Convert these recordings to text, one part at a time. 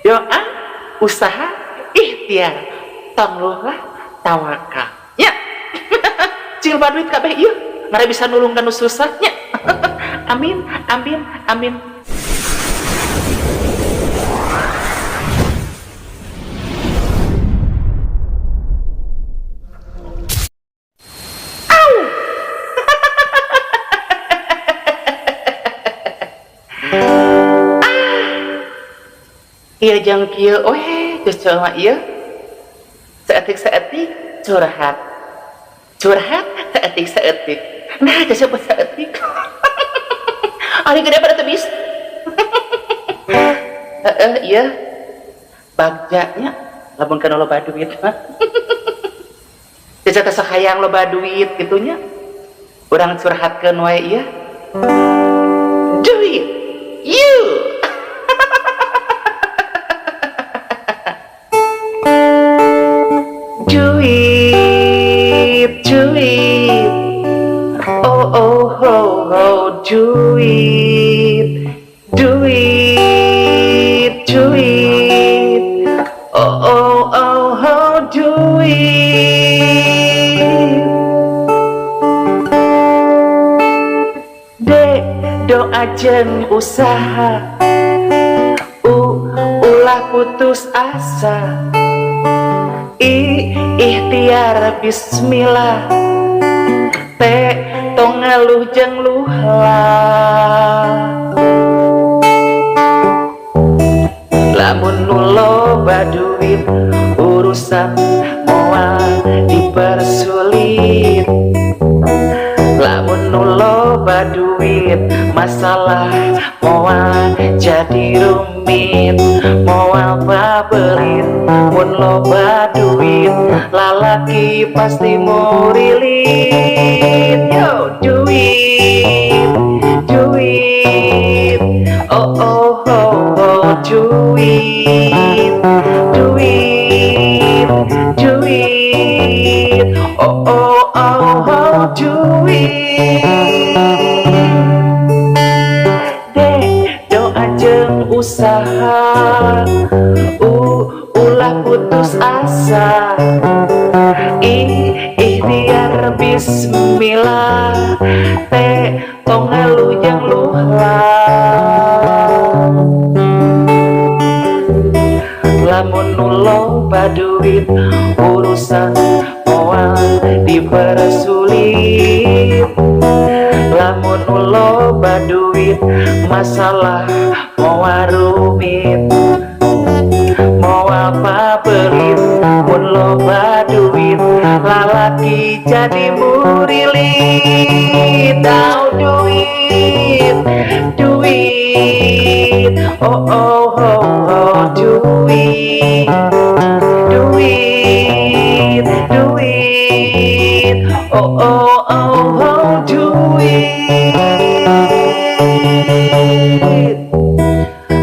doa, usaha, ikhtiar, tangluhlah tawakal. Ya, cil baduit kabeh ieu, ngare bisa nulungkan nu susah. Ya, amin, amin, amin. Iya jang kieu oe cocok mah ieu seetik curhat seetik nah disebut seetik ari gede pada tebis iya bagjanya lamun kana loba duit mah jasa hayang loba duit gitunya urang curhatkeun wae ieu duit you duit, oh, duit, oh, duit. Dek, doa jeung usaha, ulah putus asa. Ikhtiar bismillah teh tong ngaluh jeung luhlah lamun nu loba duit urusan moal dipersulit lamun nu loba duit masalah moal jadi rumit moal pabelit mun loba duit lalaki pasti murilit yo duit oh duit oh duit dek doa jeung usaha ulah putus asa ikhtiar bismillah teh tong ngaluh jeung luhlah lamun nu loba duit urusan moal dipersulit lamun nu loba duit masalah moal rumit moal pabelit mun loba duit lalaki jadi murilit tau duit oh duit oh duit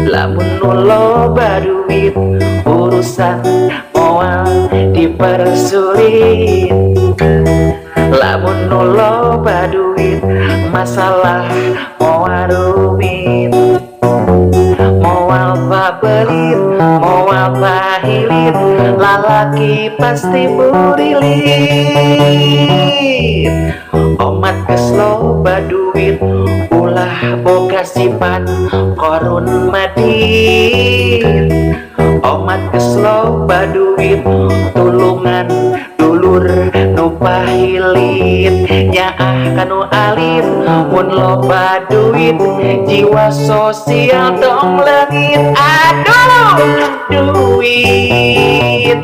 lamun nu loba duit urusan moal dipersulit lamun nu loba duit masalah moal rumit moal pabelit moal pahilit lalaki pasti murilit omat geus loba duit ulah boga sifat korun madit omat geus loba duit tulungan dulur nu pahilit nyaah kanu alit mun loba duit jiwa sosial dong leungit aduh duit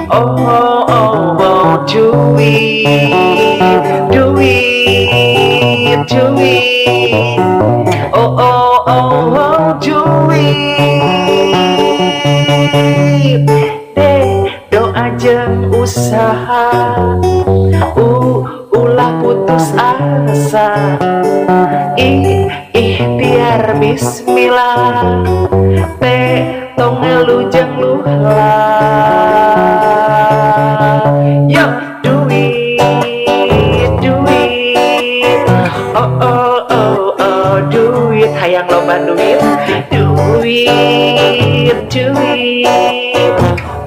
oh duit oh duit deh doa jeung usaha ulah putus asa ikhtiar bismillah teh tong ngaluh jeung luhlah yo duit oh duit hayang loba duit, duit, duit.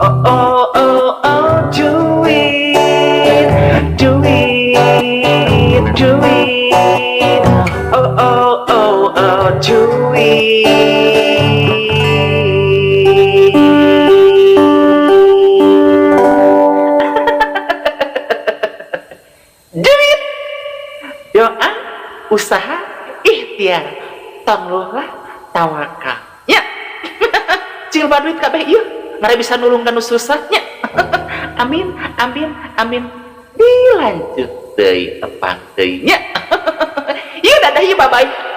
Oh oh oh oh, duit, duit, duit. Oh oh oh oh, duit. Duit, doa, usaha, ikhtiar, tangluhlah, tawakal. Ya, cilba duit kabeh ieu, mare bisa nulungkan nu susah. Ya, amin, amin, amin. Dilanjut deui, epang deui. Ya, ieu dadah ieu, bye-bye.